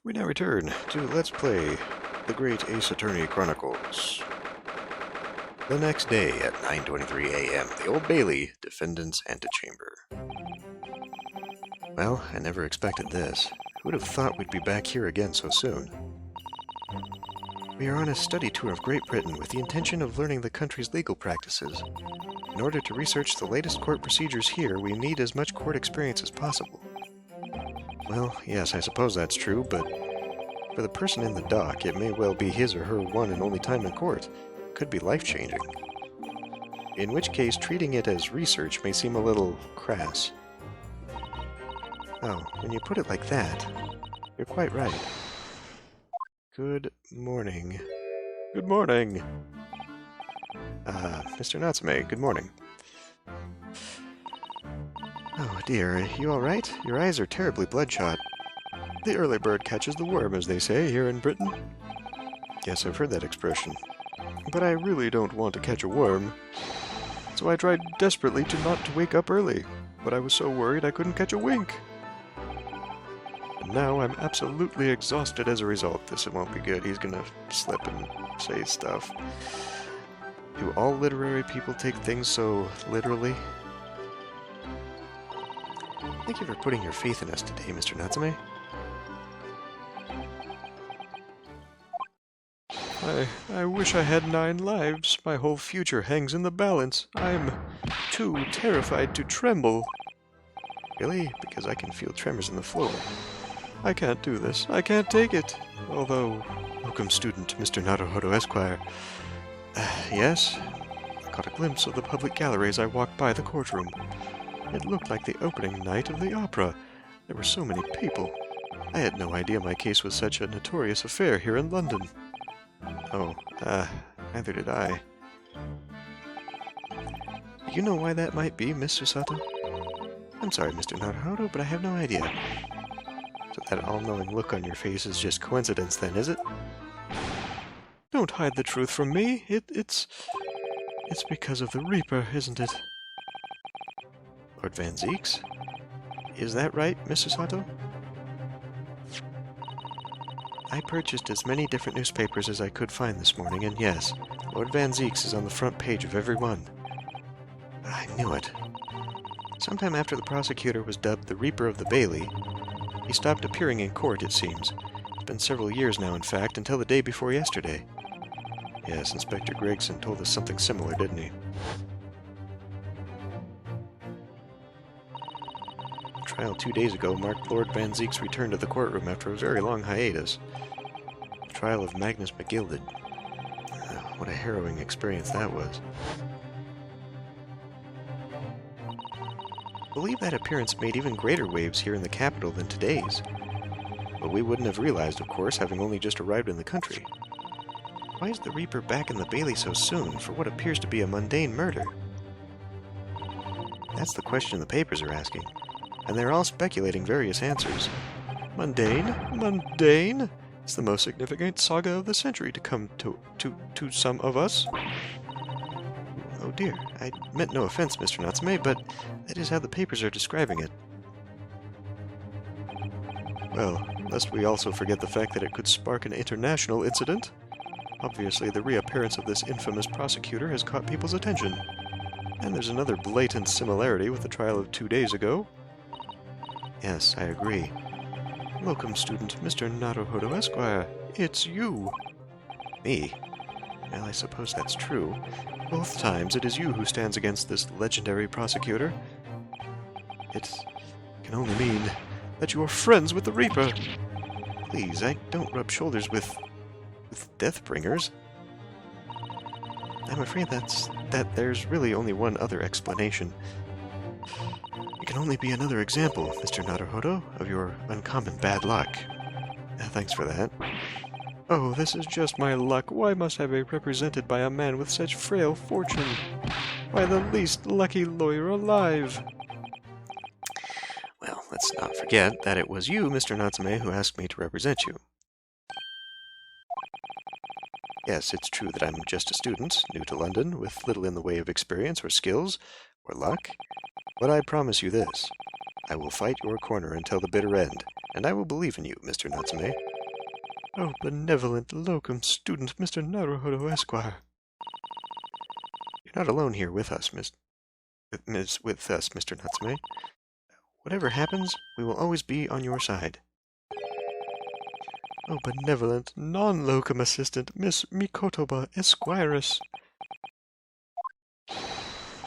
We now return to Let's Play The Great Ace Attorney Chronicles. The next day at 9:23 a.m., the Old Bailey, Defendant's Antechamber. Well, I never expected this. Who'd have thought we'd be back here again so soon? We are on a study tour of Great Britain with the intention of learning the country's legal practices. In order to research the latest court procedures here, we need as much court experience as possible. Well, yes, I suppose that's true, but for the person in the dock, it may well be his or her one and only time in court. It could be life-changing. In which case, treating it as research may seem a little crass. Oh, when you put it like that, you're quite right. Good morning. Good morning! Mr. Natsume, good morning. Oh dear, you alright? Your eyes are terribly bloodshot. The early bird catches the worm, as they say here in Britain. Yes, I've heard that expression. But I really don't want to catch a worm. So I tried desperately not to wake up early, but I was so worried I couldn't catch a wink. And now I'm absolutely exhausted as a result. This won't be good. He's gonna slip and say stuff. Do all literary people take things so literally? Thank you for putting your faith in us today, Mr. Natsume. I wish I had 9 lives. My whole future hangs in the balance. I'm too terrified to tremble. Really? Because I can feel tremors in the floor. I can't do this. I can't take it. Although, welcome student, Mr. Naruhodo Esquire. Yes? I caught a glimpse of the public gallery as I walked by the courtroom. It looked like the opening night of the opera. There were so many people. I had no idea my case was such a notorious affair here in London. Oh, neither did I. Do you know why that might be, Miss Susato? I'm sorry, Mr. Naruhodo, but I have no idea. So that all-knowing look on your face is just coincidence then, is it? Don't hide the truth from me. It's because of the Reaper, isn't it? Lord Van Zeeks? Is that right, Miss Susato? I purchased as many different newspapers as I could find this morning, and yes, Lord Van Zeeks is on the front page of every one. I knew it. Sometime after the prosecutor was dubbed the Reaper of the Bailey, he stopped appearing in court, it seems. It's been several years now, in fact, until the day before yesterday. Yes, Inspector Gregson told us something similar, didn't he? The trial 2 days ago marked Lord Van Zeek's return to the courtroom after a very long hiatus. The trial of Magnus McGilded. What a harrowing experience that was. I believe that appearance made even greater waves here in the capital than today's. But we wouldn't have realized, of course, having only just arrived in the country. Why is the Reaper back in the Bailey so soon for what appears to be a mundane murder? That's the question the papers are asking, and they're all speculating various answers. Mundane? Mundane? It's the most significant saga of the century to come to some of us. Oh dear, I meant no offense, Mr. Natsume, but that is how the papers are describing it. Well, lest we also forget the fact that it could spark an international incident. Obviously, the reappearance of this infamous prosecutor has caught people's attention. And there's another blatant similarity with the trial of 2 days ago. Yes, I agree. Welcome, student, Mr. Naruhodo Esquire. It's you. Me? Well, I suppose that's true. Both times it is you who stands against this legendary prosecutor. It can only mean that you are friends with the Reaper. Please, I don't rub shoulders with Deathbringers. I'm afraid that there's really only one other explanation. It can only be another example, Mr. Naruhodo, of your uncommon bad luck. Thanks for that. Oh, this is just my luck. Why must I be represented by a man with such frail fortune? Why, the least lucky lawyer alive. Well, let's not forget that it was you, Mr. Natsume, who asked me to represent you. Yes, it's true that I'm just a student, new to London, with little in the way of experience or skills, or luck. But I promise you this. I will fight your corner until the bitter end, and I will believe in you, Mr. Natsume. Oh, benevolent locum student, Mr. Naruhodo, Esquire. You're not alone here with us, Mr. Natsume. Whatever happens, we will always be on your side. Oh, benevolent, non-locum assistant, Miss Mikotoba, Esquiress.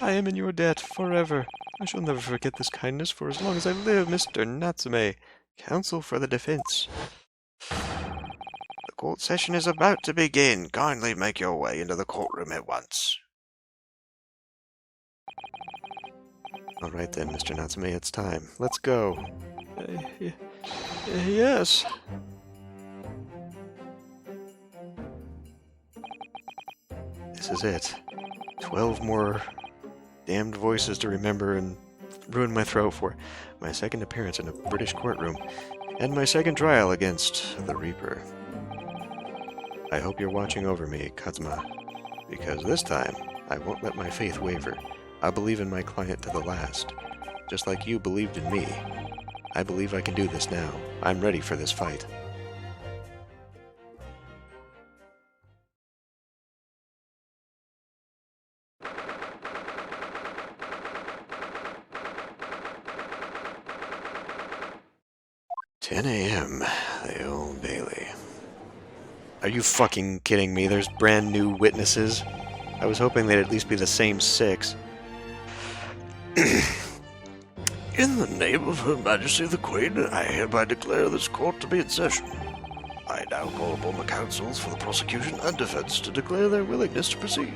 I am in your debt forever. I shall never forget this kindness for as long as I live, Mr. Natsume, counsel for the defense. The court session is about to begin. Kindly make your way into the courtroom at once. All right then, Mr. Natsume, it's time. Let's go. Yes. This is it. 12 more damned voices to remember and ruin my throat for. My second appearance in a British courtroom, and my second trial against the Reaper. I hope you're watching over me, Kazuma, because this time I won't let my faith waver. I believe in my client to the last, just like you believed in me. I believe I can do this now. I'm ready for this fight. "10 a.m., the Old Bailey." Are you fucking kidding me? There's brand new witnesses? I was hoping they'd at least be the same 6. In the name of Her Majesty the Queen, I hereby declare this court to be in session. I now call upon the counsels for the prosecution and defense to declare their willingness to proceed.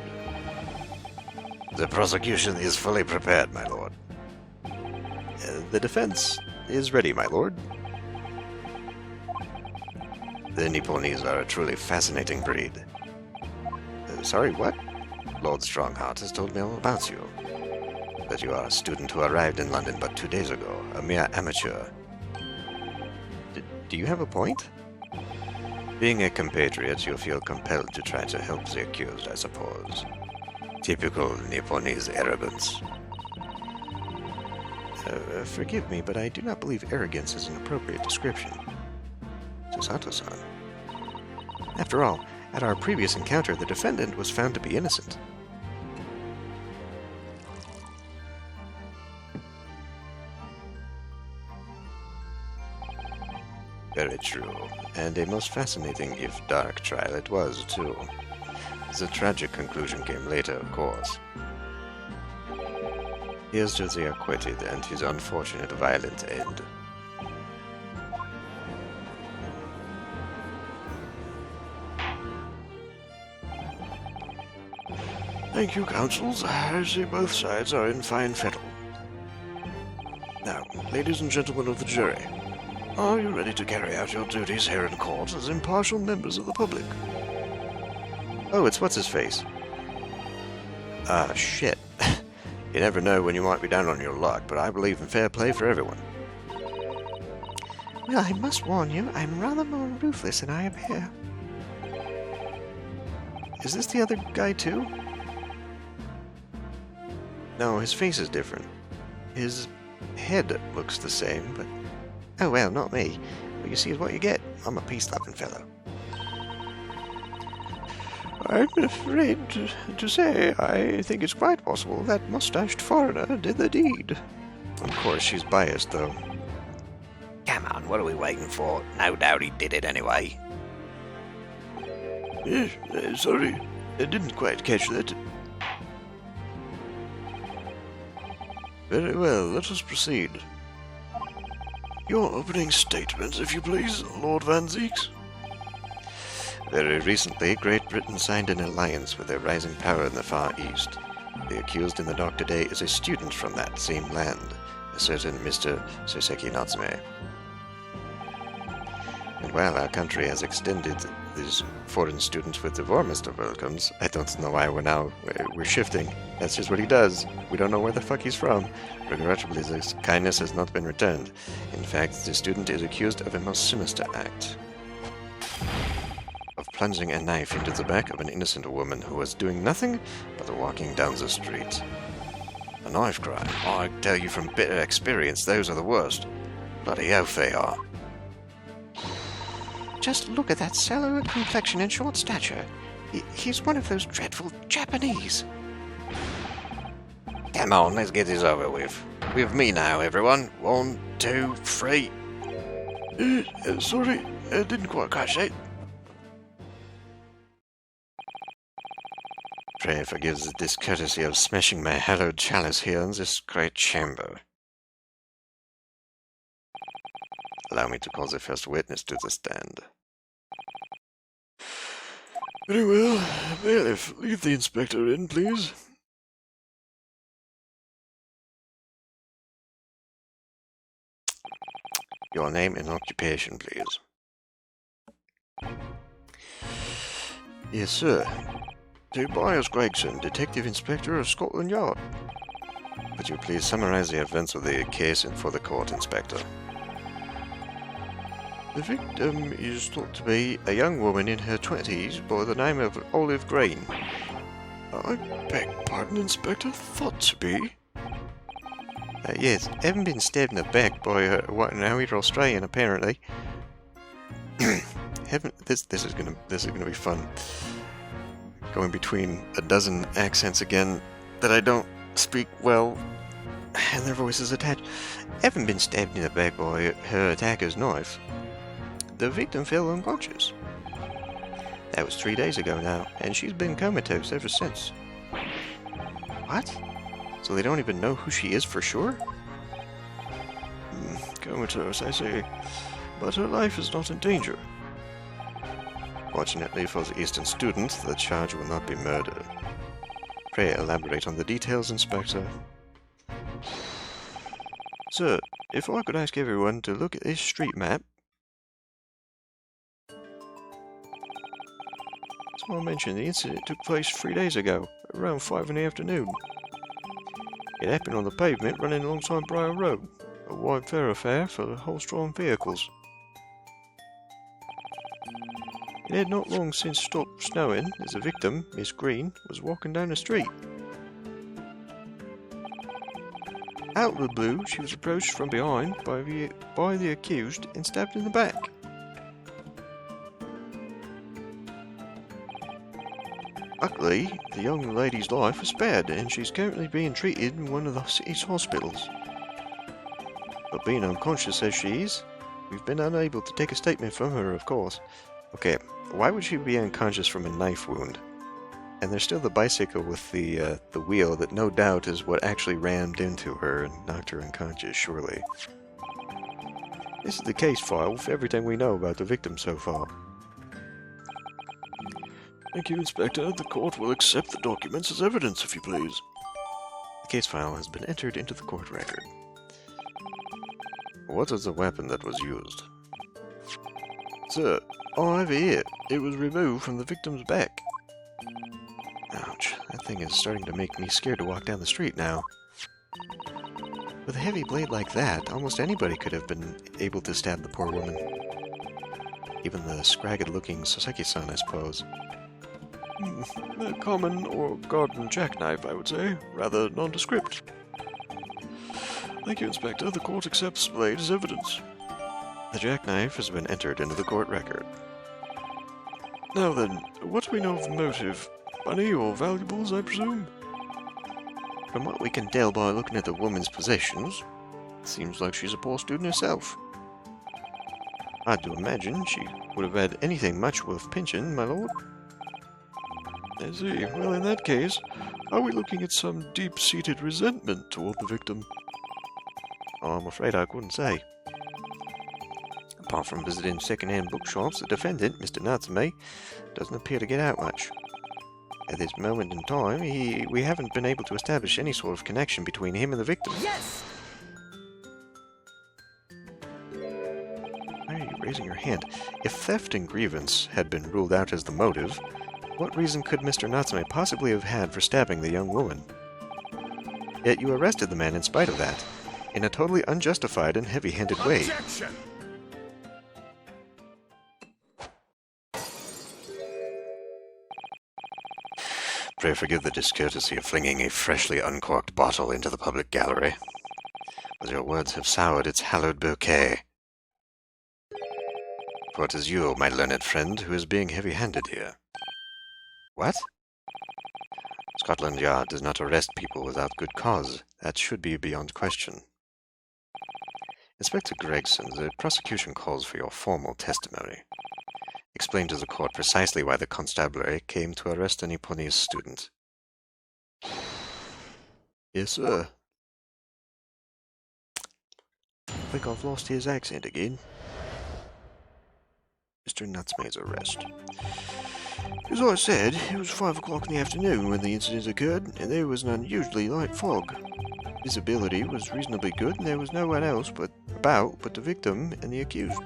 The prosecution is fully prepared, my lord. The defense is ready, my lord. The Nipponese are a truly fascinating breed. Sorry, what? Lord Strongheart has told me all about you. That you are a student who arrived in London but 2 days ago, a mere amateur. Do you have a point? Being a compatriot, you feel compelled to try to help the accused, I suppose. Typical Nipponese arrogance. Forgive me, but I do not believe arrogance is an appropriate description. Susato-san. After all, at our previous encounter, the defendant was found to be innocent. Very true, and a most fascinating, if dark, trial it was, too. The tragic conclusion came later, of course. Here's to the acquitted and his unfortunate violent end. Thank you, counsels. I see both sides are in fine fettle. Now, ladies and gentlemen of the jury, are you ready to carry out your duties here in court as impartial members of the public? Oh, it's what's-his-face. Shit. You never know when you might be down on your luck, but I believe in fair play for everyone. Well, I must warn you, I'm rather more ruthless than I appear. Is this the other guy, too? No, his face is different. His head looks the same, but... Oh, well, not me. What you see is what you get. I'm a peace-loving fellow. I'm afraid to say I think it's quite possible that mustached foreigner did the deed. Of course, she's biased, though. Come on, what are we waiting for? No doubt he did it anyway. Sorry, I didn't quite catch that. Very well, let us proceed. Your opening statement, if you please, Lord Van Zeeks. Very recently, Great Britain signed an alliance with a rising power in the Far East. The accused in the dock today is a student from that same land, a certain Mr. Soseki Natsume. And while our country has extended these foreign students with the warmest of welcomes, I don't know why we're shifting. That's just what he does. We don't know where the fuck he's from. Regrettably, this kindness has not been returned. In fact, the student is accused of a most sinister act. Of plunging a knife into the back of an innocent woman who was doing nothing but walking down the street. A knife crime. Oh, I tell you from bitter experience, those are the worst. Bloody oath they are. just look at that sallow complexion and short stature. He's one of those dreadful Japanese. Come on, let's get this over with. With me now, everyone. 1, 2, 3. Sorry, I didn't quite catch that. Pray forgive the discourtesy of smashing my hallowed chalice here in this great chamber. Allow me to call the first witness to the stand. Very well. Bailiff, leave the inspector in, please. Your name and occupation, please. Yes, sir. Tobias Gregson, Detective Inspector of Scotland Yard. Would you please summarize the events of the case for the court, Inspector? The victim is thought to be a young woman in her 20s by the name of Olive Green. I beg pardon, Inspector, thought to be. Yes, having been stabbed in the back by a white Australian, apparently. This is gonna be fun. Going between a dozen accents again that I don't speak well, and their voices attached. Having been stabbed in the back by her attacker's knife, the victim fell unconscious. That was 3 days ago now, and she's been comatose ever since. What? So they don't even know who she is for sure? Comatose, I see. But her life is not in danger. Fortunately for the Eastern student, the charge will not be murder. Pray elaborate on the details, Inspector. Sir, if I could ask everyone to look at this street map. As I mentioned, the incident took place 3 days ago, around 5 in the afternoon. It happened on the pavement running alongside Briar Road, a wide thoroughfare for horse-drawn vehicles. It had not long since stopped snowing as the victim, Miss Green, was walking down the street. Out of the blue, she was approached from behind by the accused and stabbed in the back. Luckily, the young lady's life was spared, and she's currently being treated in one of the city's hospitals. But being unconscious as she is, we've been unable to take a statement from her, of course. Okay, why would she be unconscious from a knife wound? And there's still the bicycle with the wheel that no doubt is what actually rammed into her and knocked her unconscious, surely. This is the case file with everything we know about the victim so far. Thank you, Inspector. The court will accept the documents as evidence, if you please. The case file has been entered into the court record. What is the weapon that was used? Sir, I have it here. It was removed from the victim's back. Ouch, that thing is starting to make me scared to walk down the street now. With a heavy blade like that, almost anybody could have been able to stab the poor woman. Even the scragged-looking Saseki-san, I suppose. A common or garden jackknife, I would say. Rather nondescript. Thank you, Inspector. The court accepts the blade as evidence. The jackknife has been entered into the court record. Now then, what do we know of the motive? Money or valuables, I presume? From what we can tell by looking at the woman's possessions, it seems like she's a poor student herself. Hard to imagine she would have had anything much worth pinching, my lord. I see. Well, in that case, are we looking at some deep-seated resentment toward the victim? Oh, I'm afraid I couldn't say. Apart from visiting second-hand bookshops, the defendant, Mr. Natsume, doesn't appear to get out much. At this moment in time, we haven't been able to establish any sort of connection between him and the victim. Yes! Why are you raising your hand? If theft and grievance had been ruled out as the motive, what reason could Mr. Natsume possibly have had for stabbing the young woman? Yet you arrested the man in spite of that, in a totally unjustified and heavy-handed way. Objection! Pray forgive the discourtesy of flinging a freshly uncorked bottle into the public gallery, but your words have soured its hallowed bouquet. For it is you, my learned friend, who is being heavy-handed here. What? Scotland Yard does not arrest people without good cause. That should be beyond question. Inspector Gregson, the prosecution calls for your formal testimony. Explain to the court precisely why the constabulary came to arrest a Nipponese student. Yes, sir. I think I've lost his accent again. Mr. Natsume's arrest. As I said, it was 5 o'clock in the afternoon when the incident occurred, and there was an unusually light fog. Visibility was reasonably good, and there was no one else but the victim and the accused.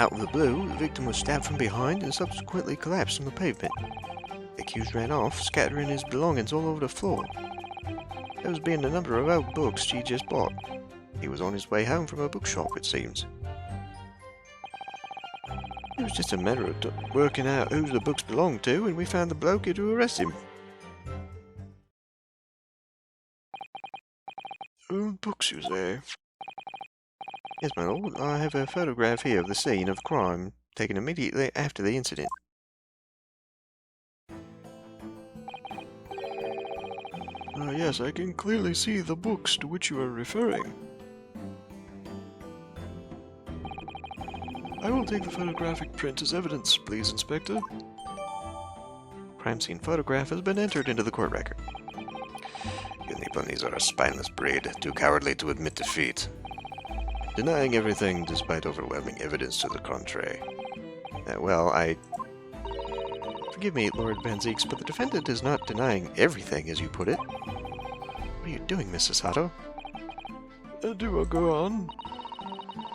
Out of the blue, the victim was stabbed from behind and subsequently collapsed on the pavement. The accused ran off, scattering his belongings all over the floor. There was being a number of old books he just bought. He was on his way home from a bookshop, it seems. It was just a matter of working out who the books belonged to, and we found the bloke here to arrest him. Old books, you say? Yes, my lord. I have a photograph here of the scene of crime, taken immediately after the incident. Yes, I can clearly see the books to which you are referring. I will take the photographic print as evidence, please, Inspector. Crime scene photograph has been entered into the court record. You Nipponese are a spineless breed, too cowardly to admit defeat. Denying everything despite overwhelming evidence to the contrary. Forgive me, Lord Van Zeeks, but the defendant is not denying everything, as you put it. What are you doing, Mrs. Sato? Do I go on?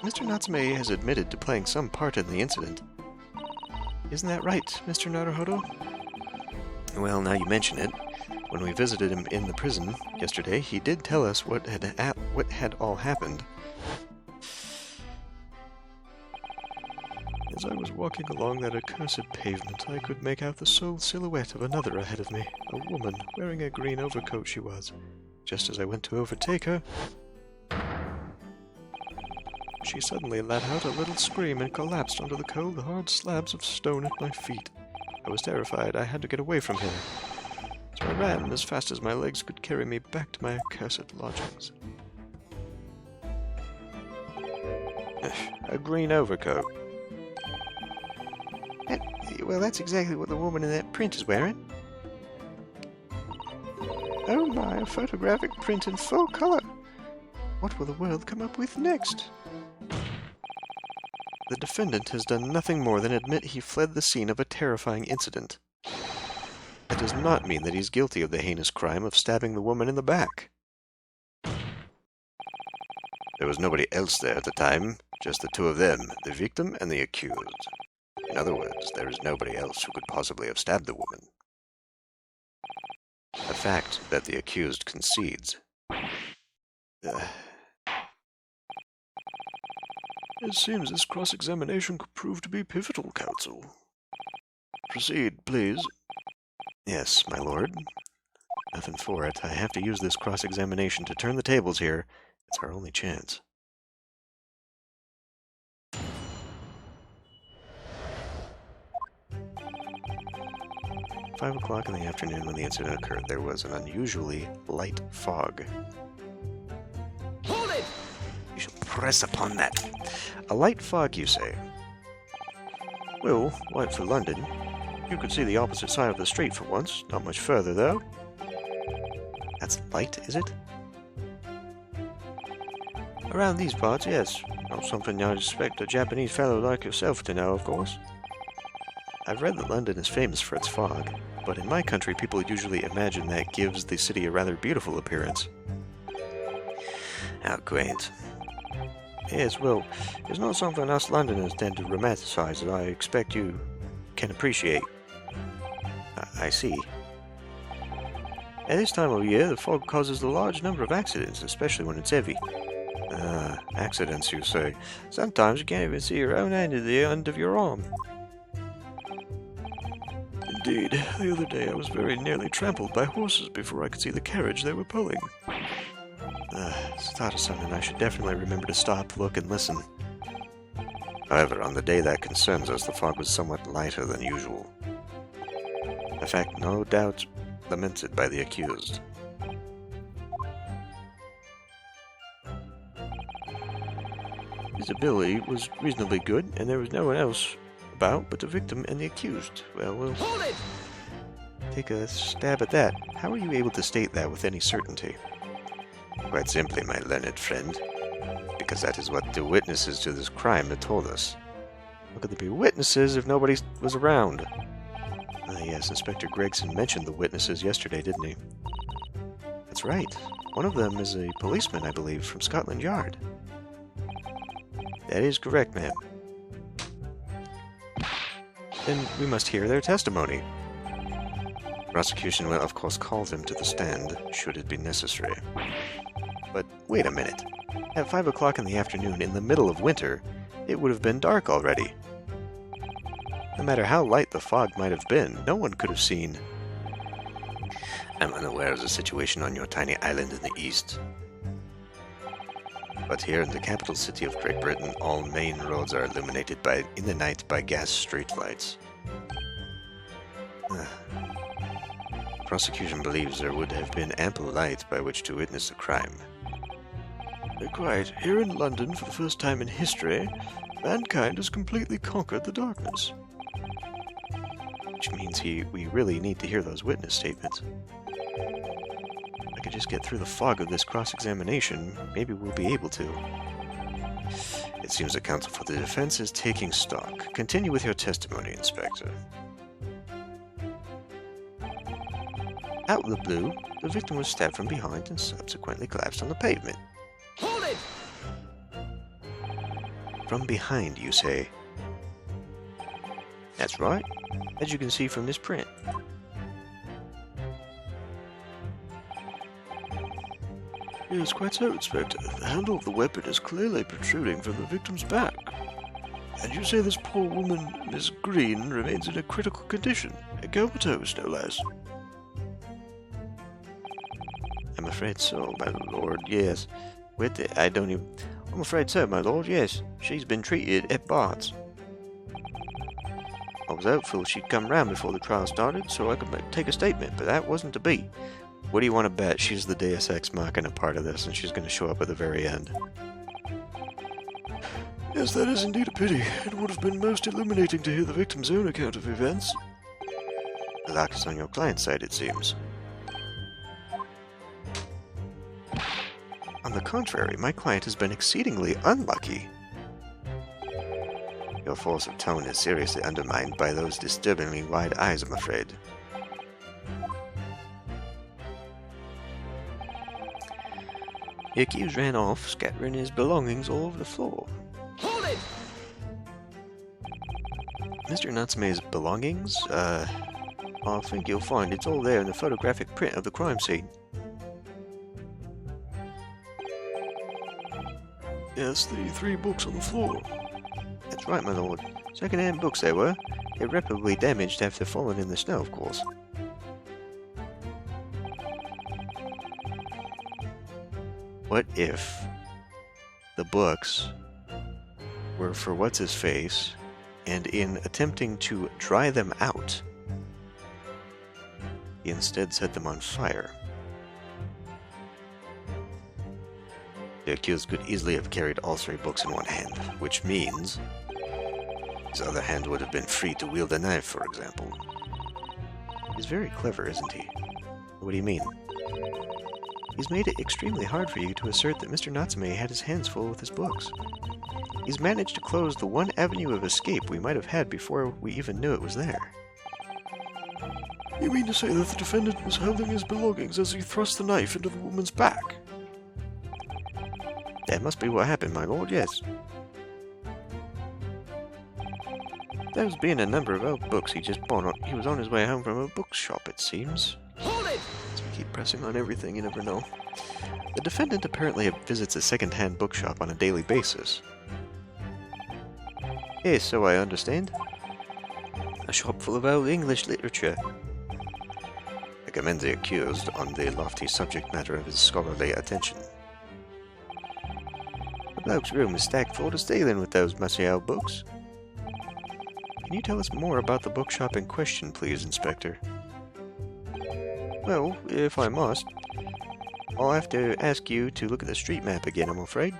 Mr. Natsume has admitted to playing some part in the incident. Isn't that right, Mr. Naruhodo? Well, now you mention it. When we visited him in the prison yesterday, he did tell us what had all happened. As I was walking along that accursed pavement, I could make out the sole silhouette of another ahead of me, a woman, wearing a green overcoat she was. Just as I went to overtake her, she suddenly let out a little scream and collapsed onto the cold, hard slabs of stone at my feet. I was terrified. I had to get away from her. So I ran as fast as my legs could carry me back to my accursed lodgings. A green overcoat. Well, that's exactly what the woman in that print is wearing. Oh my, a photographic print in full color. What will the world come up with next? The defendant has done nothing more than admit he fled the scene of a terrifying incident. That does not mean that he's guilty of the heinous crime of stabbing the woman in the back. There was nobody else there at the time, just the two of them, the victim and the accused. In other words, there is nobody else who could possibly have stabbed the woman. A fact that the accused concedes. It seems this cross-examination could prove to be pivotal, counsel. Proceed, please. Yes, my lord. Nothing for it. I have to use this cross-examination to turn the tables here. It's our only chance. "5 o'clock in the afternoon when the incident occurred, there was an unusually light fog." Hold it! You shall press upon that. A light fog, you say? Well, light for London. You could see the opposite side of the street for once. Not much further, though. That's light, is it? Around these parts, yes. Not something I'd expect a Japanese fellow like yourself to know, of course. I've read that London is famous for its fog, but in my country people usually imagine that gives the city a rather beautiful appearance. How quaint. Yes, well, it's not something us Londoners tend to romanticize that I expect you can appreciate. I see. At this time of year, the fog causes a large number of accidents, especially when it's heavy. Accidents, you say? Sometimes you can't even see your own hand at the end of your arm. Indeed, the other day I was very nearly trampled by horses before I could see the carriage they were pulling. It's thought of something I should definitely remember to stop, look, and listen. However, on the day that concerns us, the fog was somewhat lighter than usual. A fact no doubt lamented by the accused. Visibility was reasonably good, and there was no one else about but the victim and the accused. Well, we'll take a stab at that. How are you able to state that with any certainty? Quite simply, my learned friend, because that is what the witnesses to this crime had told us. How could there be witnesses if nobody was around? Yes, Inspector Gregson mentioned the witnesses yesterday, didn't he? That's right. One of them is a policeman, I believe, from Scotland Yard. That is correct, ma'am. Then we must hear their testimony. The prosecution will, of course, call them to the stand, should it be necessary. But wait a minute. At 5 o'clock in the afternoon, in the middle of winter, it would have been dark already. No matter how light the fog might have been, no one could have seen. I'm unaware of the situation on your tiny island in the east. But here in the capital city of Great Britain, all main roads are illuminated in the night by gas streetlights. Prosecution believes there would have been ample light by which to witness the crime. Quite. Here in London, for the first time in history, mankind has completely conquered the darkness. Which means we really need to hear those witness statements. If I could just get through the fog of this cross-examination, maybe we'll be able to. It seems the counsel for the defense is taking stock. Continue with your testimony, Inspector. Out of the blue, the victim was stabbed from behind and subsequently collapsed on the pavement. Hold it! From behind, you say? That's right, as you can see from this print. Yes, quite so, Inspector. The handle of the weapon is clearly protruding from the victim's back. And you say this poor woman, Miss Green, remains in a critical condition, a comatose, no less. I'm afraid so, my lord, yes. I'm afraid so, my lord, yes. She's been treated at Bart's. I was hopeful she'd come round before the trial started, so I could take a statement, but that wasn't to be. What do you want to bet she's the Deus Ex Machina part of this, and she's going to show up at the very end? Yes, that is indeed a pity. It would have been most illuminating to hear the victim's own account of events. The luck is on your client's side, it seems. On the contrary, my client has been exceedingly unlucky. Your force of tone is seriously undermined by those disturbingly wide eyes, I'm afraid. The accused ran off, scattering his belongings all over the floor. Hold it! Mr. Natsume's belongings? I think you'll find it's all there in the photographic print of the crime scene. Yes, the 3 books on the floor. That's right, my lord. Second-hand books they were. Irreparably damaged after falling in the snow, of course. What if the books were for what's-his-face, and in attempting to dry them out, he instead set them on fire? The accused could easily have carried all 3 books in one hand, which means his other hand would have been free to wield a knife, for example. He's very clever, isn't he? What do you mean? He's made it extremely hard for you to assert that Mr. Natsume had his hands full with his books. He's managed to close the one avenue of escape we might have had before we even knew it was there. You mean to say that the defendant was holding his belongings as he thrust the knife into the woman's back? That must be what happened, my lord, yes. Those being a number of old books he just bought, he was on his way home from a bookshop, it seems. Hold it! As we keep pressing on everything, you never know. The defendant apparently visits a second-hand bookshop on a daily basis. Yes, so I understand. A shop full of old English literature. I commend the accused on the lofty subject matter of his scholarly attention. Bloke's room is stacked full to ceiling with those musty old books. Can you tell us more about the bookshop in question, please, Inspector? Well, if I must, I'll have to ask you to look at the street map again, I'm afraid.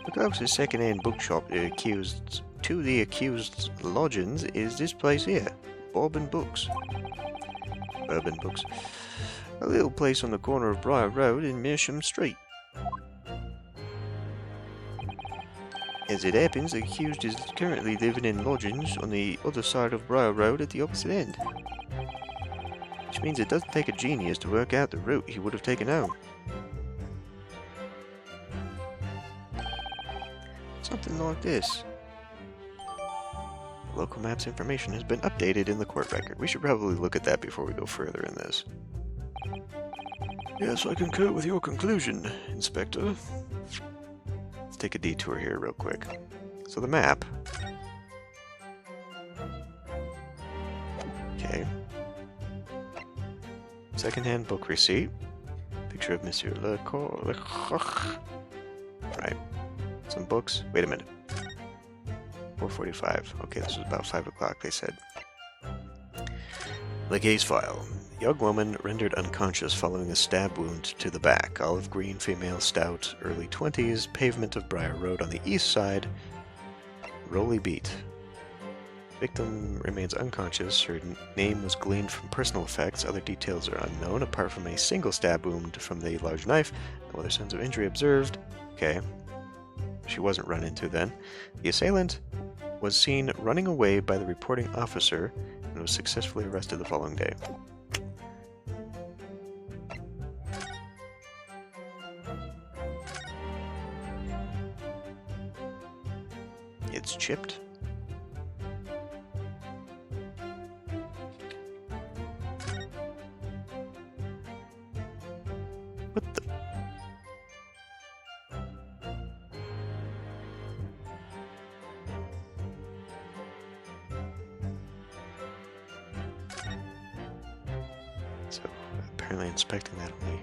The closest second-hand bookshop to the accused's lodgings is this place here, Bourbon Books. Bourbon Books. A little place on the corner of Briar Road and Meersham Street. As it happens, the accused is currently living in lodgings on the other side of Briar Road at the opposite end. Which means it doesn't take a genius to work out the route he would have taken home. Something like this. The local map's information has been updated in the court record. We should probably look at that before we go further in this. Yes, I concur with your conclusion, Inspector. Let's take a detour here real quick. So the map. Okay. Second-hand book receipt. Picture of Monsieur Lecoq. Right. Some books. Wait a minute. 4:45. Okay, this was about 5 o'clock, they said. The case file. Young woman rendered unconscious following a stab wound to the back. Olive green, female, stout, early 20s. Pavement of Briar Road on the east side. Rolly beat. Victim remains unconscious. Her name was gleaned from personal effects. Other details are unknown, apart from a single stab wound from the large knife. No other signs of injury observed. Okay. She wasn't run into then. The assailant was seen running away by the reporting officer and was successfully arrested the following day. It's chipped. What the? So, apparently inspecting that only.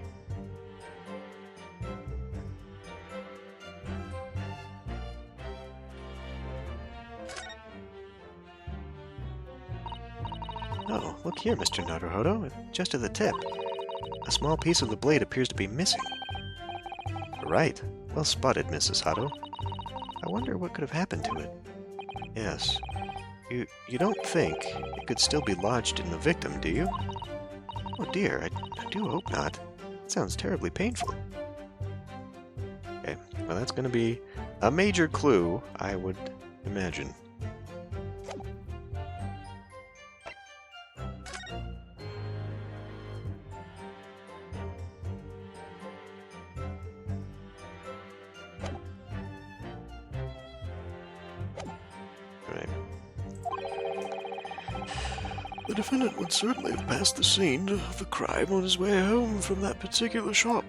Oh, look here, Mr. Naruhodo. Just at the tip. A small piece of the blade appears to be missing. Right. Well spotted, Mrs. Hado. I wonder what could have happened to it. Yes. You don't think it could still be lodged in the victim, do you? Oh dear, I do hope not. It sounds terribly painful. Okay, well that's going to be a major clue, I would imagine. The defendant would certainly have passed the scene of the crime on his way home from that particular shop.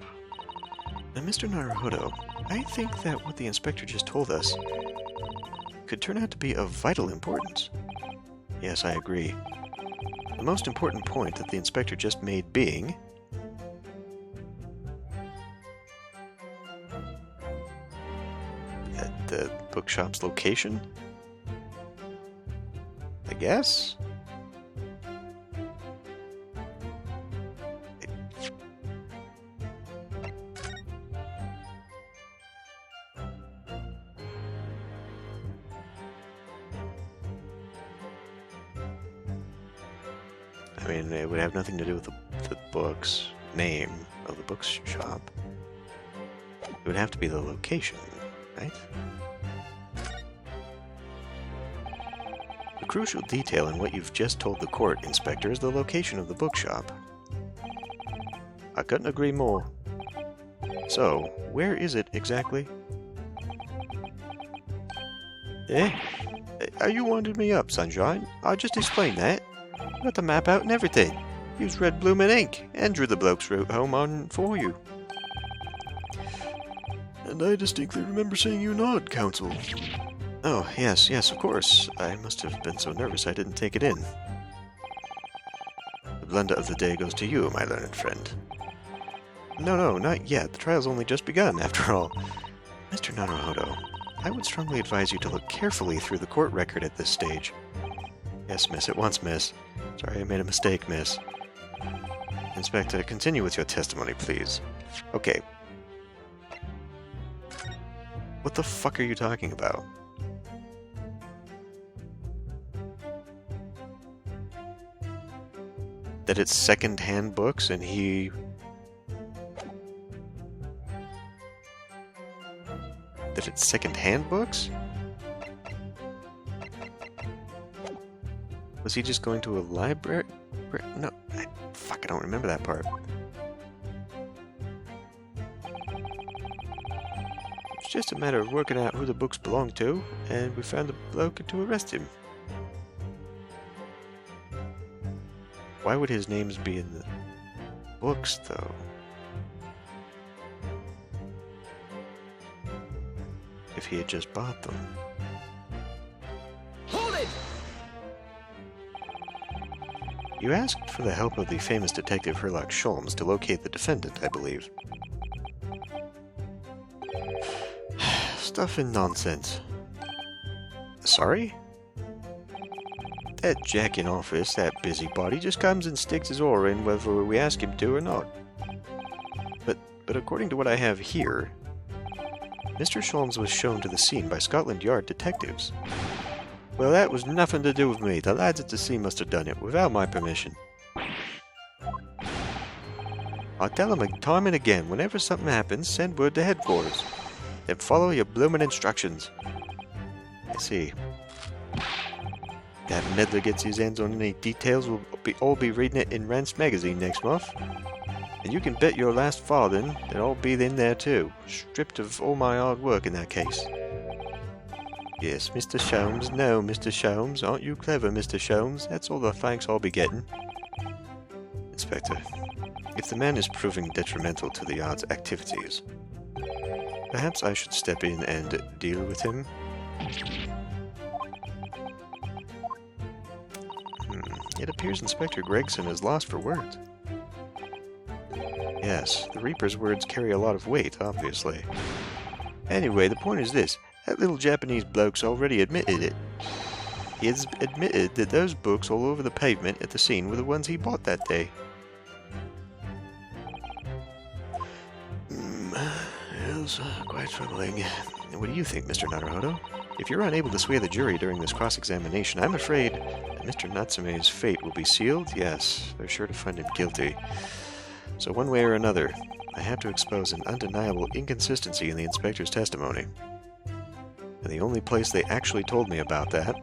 Now, Mr. Naruhodo, I think that what the inspector just told us could turn out to be of vital importance. Yes, I agree. The most important point that the inspector just made being at the bookshop's location? I guess? I mean, it would have nothing to do with the book's name of the bookshop. It would have to be the location, right? The crucial detail in what you've just told the court, Inspector, is the location of the bookshop. I couldn't agree more. So, where is it exactly? Eh? Are you winding me up, Sunshine? I just explained that. Got the map out and everything. Used red blooming ink and drew the bloke's route home on for you. And I distinctly remember seeing you nod, Counsel. Oh, yes, of course. I must have been so nervous I didn't take it in. The blunder of the day goes to you, my learned friend. No, not yet. The trial's only just begun, after all. Mr. Naruhodo, I would strongly advise you to look carefully through the court record at this stage. Yes, miss, at once, miss. Sorry, I made a mistake, miss. Inspector, continue with your testimony, please. Okay. What the fuck are you talking about? That it's second-hand books and he... That it's second-hand books? Was he just going to a library? No, fuck, I don't remember that part. It's just a matter of working out who the books belong to, and we found the bloke to arrest him. Why would his names be in the books, though? If he had just bought them. Hold it! You asked for the help of the famous detective Herlock Sholmes to locate the defendant, I believe. Stuff and nonsense. Sorry? That jack in office, that busybody, just comes and sticks his oar in whether we ask him to or not. But according to what I have here, Mr. Sholmes was shown to the scene by Scotland Yard detectives. Well, that was nothing to do with me. The lads at the scene must have done it, without my permission. I tell them time and again, whenever something happens, send word to headquarters. Then follow your bloomin' instructions. I see. That meddler gets his hands on any details, we'll all be reading it in Rance magazine next month. And you can bet your last farthing that I'll be in there too, stripped of all my hard work in that case. Yes, Mr. Sholmes, no, Mr. Sholmes, aren't you clever, Mr. Sholmes? That's all the thanks I'll be getting. Inspector, if the man is proving detrimental to the Yard's activities, perhaps I should step in and deal with him? It appears Inspector Gregson is lost for words. Yes, the Reaper's words carry a lot of weight, obviously. Anyway, the point is this. That little Japanese bloke's already admitted it. He has admitted that those books all over the pavement at the scene were the ones he bought that day. It's quite troubling. What do you think, Mr. Naruhodo? If you're unable to sway the jury during this cross-examination, I'm afraid that Mr. Natsume's fate will be sealed. Yes, they're sure to find him guilty. So one way or another, I have to expose an undeniable inconsistency in the inspector's testimony. And the only place they actually told me about that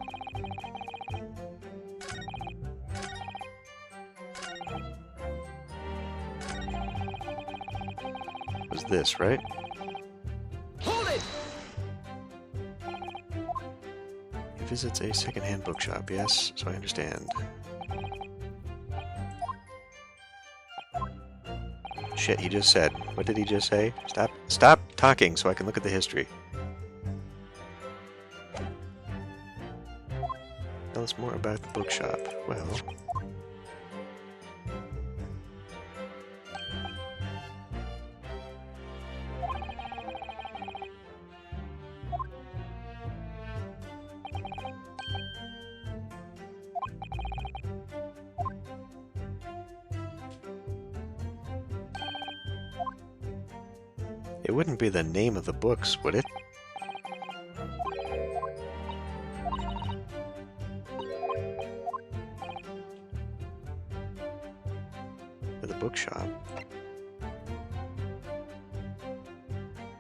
was this, right? Hold it! He visits a second-hand bookshop, yes, so I understand. Shit, he just said. What did he just say? Stop talking so I can look at the history. Tell us more about the bookshop. Well... It wouldn't be the name of the books, would it? For the bookshop.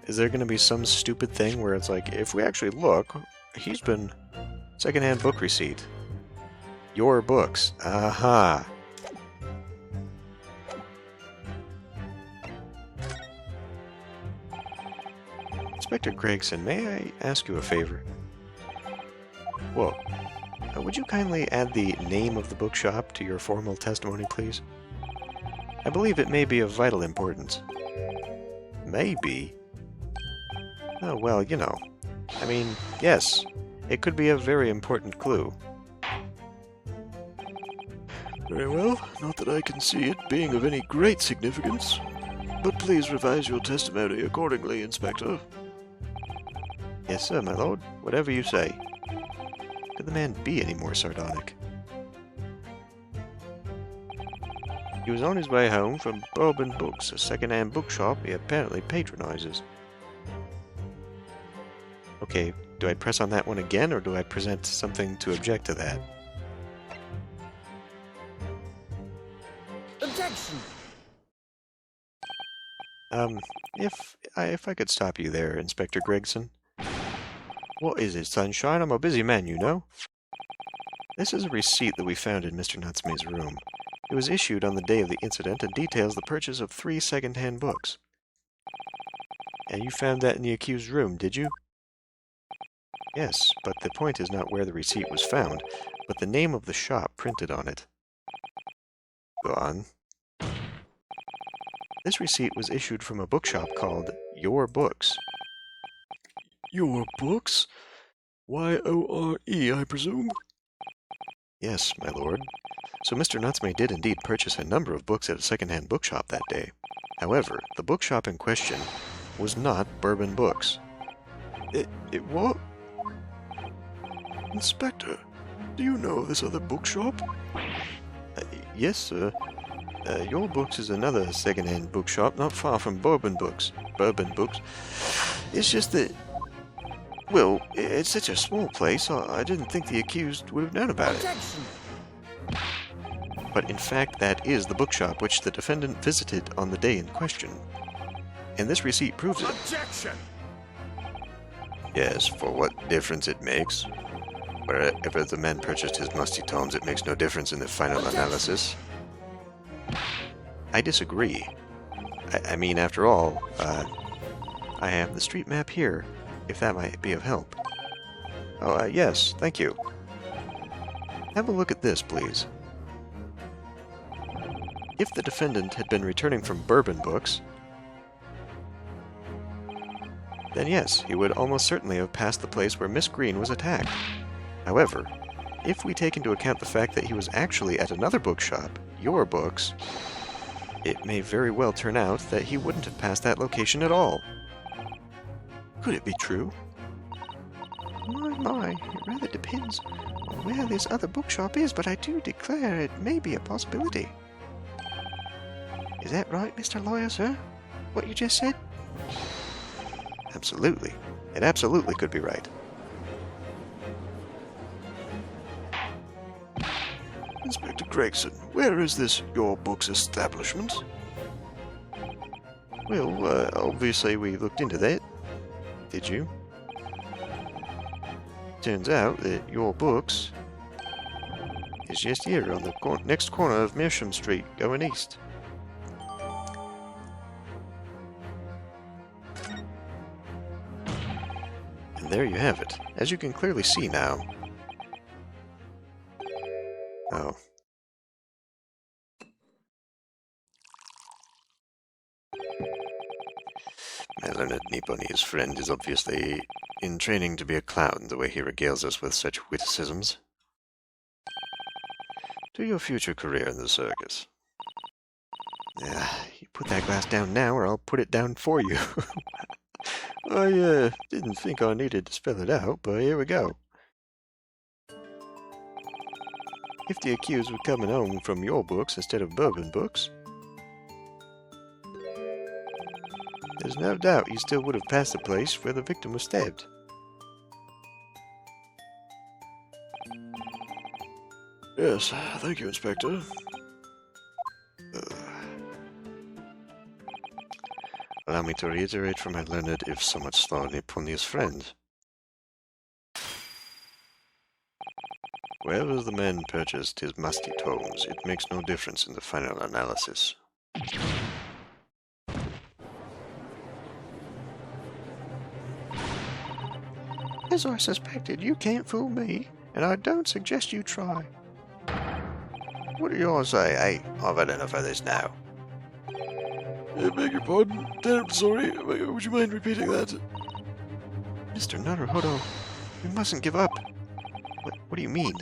Is there going to be some stupid thing where it's like, if we actually look, he's been secondhand book receipt. Your books. Aha. Inspector Gregson, may I ask you a favor? Well, would you kindly add the name of the bookshop to your formal testimony, please? I believe it may be of vital importance. Maybe? Oh, well, you know. I mean, yes, it could be a very important clue. Very well, not that I can see it being of any great significance. But please revise your testimony accordingly, Inspector. Yes, sir, my lord. Whatever you say. Could the man be any more sardonic? He was on his way home from Bourbon Books, a second-hand bookshop he apparently patronizes. Okay, do I press on that one again, or do I present something to object to that? Objection! If I could stop you there, Inspector Gregson. What is it, sunshine? I'm a busy man, you know. This is a receipt that we found in Mr. Natsume's room. It was issued on the day of the incident and details the purchase of 3 second-hand books. And you found that in the accused's room, did you? Yes, but the point is not where the receipt was found, but the name of the shop printed on it. Go on. This receipt was issued from a bookshop called Your Books. Your books? Y-O-R-E, I presume? Yes, my lord. So Mr. Natsume did indeed purchase a number of books at a second-hand bookshop that day. However, the bookshop in question was not Bourbon Books. It what? Inspector, do you know of this other bookshop? Yes, sir. Your Books is another second-hand bookshop not far from Bourbon Books. Bourbon Books. It's just that... Well, it's such a small place, I didn't think the accused would have known about it. But in fact, that is the bookshop which the defendant visited on the day in question. And this receipt proves it. Objection! Yes, for what difference it makes. Wherever the man purchased his musty tomes, it makes no difference in the final analysis. I disagree. I mean, after all, I have the street map here, if that might be of help. Oh, yes, thank you. Have a look at this, please. If the defendant had been returning from Bourbon Books, then yes, he would almost certainly have passed the place where Miss Green was attacked. However, if we take into account the fact that he was actually at another bookshop, Your Books, it may very well turn out that he wouldn't have passed that location at all. Could it be true? My, it rather depends on where this other bookshop is, but I do declare it may be a possibility. Is that right, Mr. Lawyer, sir? What you just said? Absolutely. It absolutely could be right. Inspector Gregson, where is this Your Books establishment? Well, obviously we looked into that. Did you? Turns out that Your Books is just here on the next corner of Meersham Street, going east. And there you have it, as you can clearly see now. Oh. My learned Nipponiese friend is obviously in training to be a clown, the way he regales us with such witticisms. To your future career in the circus. You put that glass down now, or I'll put it down for you. I didn't think I needed to spell it out, but here we go. If the accused were coming home from Your Books instead of Bourbon Books, there's no doubt he still would have passed the place where the victim was stabbed. Yes, thank you, Inspector. Allow me to reiterate for my learned, if somewhat slow, Nipponiese friend. Wherever the man purchased his musty tomes, it makes no difference in the final analysis. As I suspected, you can't fool me, and I don't suggest you try. What do you all say? Hey, I've had enough of this now. I beg your pardon. Damn sorry. Would you mind repeating that? Mr. Naruhodo, we mustn't give up. What do you mean?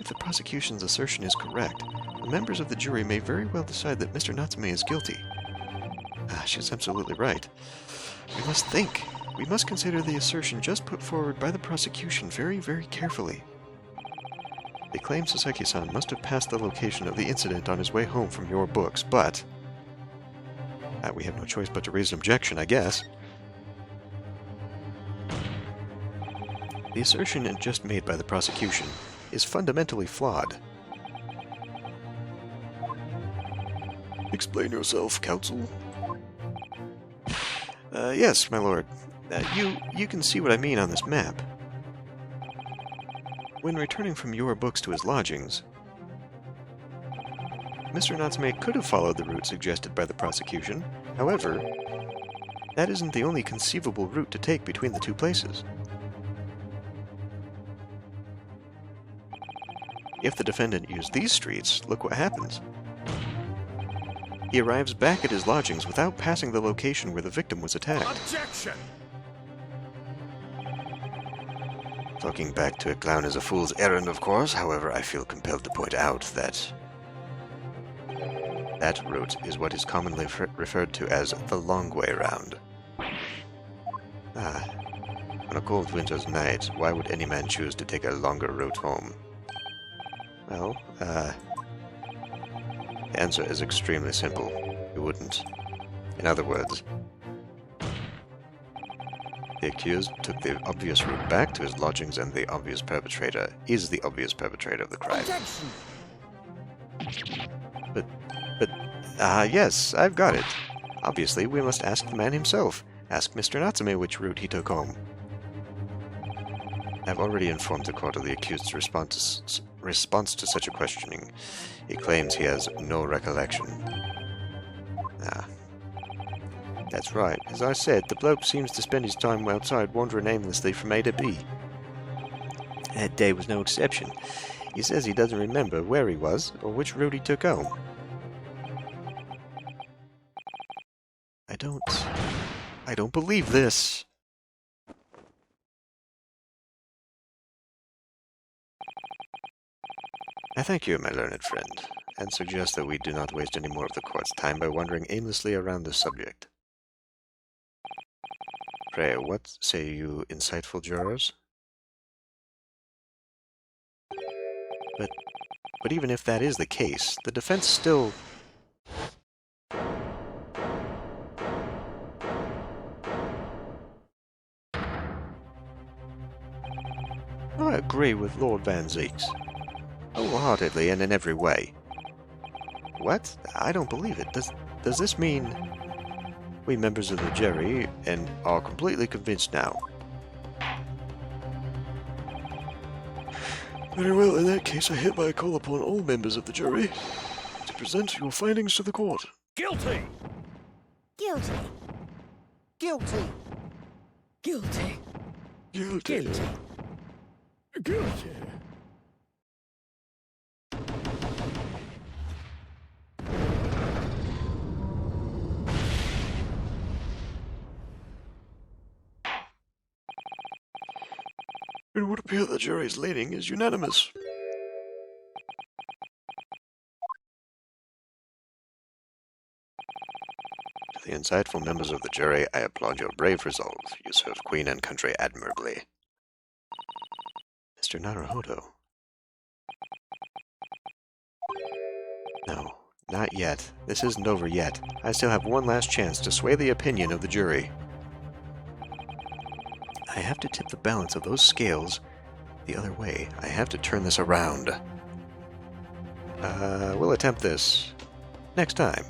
If the prosecution's assertion is correct, the members of the jury may very well decide that Mr. Natsume is guilty. She's absolutely right. We must think. We must consider the assertion just put forward by the prosecution very, very carefully. They claim Sasaki-san must have passed the location of the incident on his way home from your books, but... we have no choice but to raise an objection, I guess. The assertion just made by the prosecution is fundamentally flawed. Explain yourself, counsel. Yes, my lord. You can see what I mean on this map. When returning from your books to his lodgings, Mr. Natsume could have followed the route suggested by the prosecution. However, that isn't the only conceivable route to take between the two places. If the defendant used these streets, look what happens. He arrives back at his lodgings without passing the location where the victim was attacked. Objection! Talking back to a clown is a fool's errand, of course. However, I feel compelled to point out that that route is what is commonly referred to as the long way round. On a cold winter's night, why would any man choose to take a longer route home? Well, the answer is extremely simple. You wouldn't. In other words, the accused took the obvious route back to his lodgings, and the obvious perpetrator is the obvious perpetrator of the crime. Objection! Yes, I've got it. Obviously, we must ask the man himself. Ask Mr. Natsume which route he took home. I've already informed the court of the accused's response to such a questioning. He claims he has no recollection. That's right. As I said, the bloke seems to spend his time outside wandering aimlessly from A to B. That day was no exception. He says he doesn't remember where he was or which route he took home. I don't believe this. I thank you, my learned friend, and suggest that we do not waste any more of the court's time by wandering aimlessly around this subject. Pray, what say you, insightful jurors? But even if that is the case, the defense still... I agree with Lord Van Zeeks. Wholeheartedly and in every way. What? I don't believe it. Does this mean we members of the jury and are completely convinced now? Very well, in that case, I hereby call upon all members of the jury to present your findings to the court. Guilty! Guilty. Guilty! Guilty! Guilty. Guilty! Guilty! It would appear the jury's leaning is unanimous. To the insightful members of the jury, I applaud your brave resolve. You serve Queen and country admirably. Mr. Naruhodo. No, not yet. This isn't over yet. I still have one last chance to sway the opinion of the jury. I have to tip the balance of those scales the other way. I have to turn this around. We'll attempt this next time.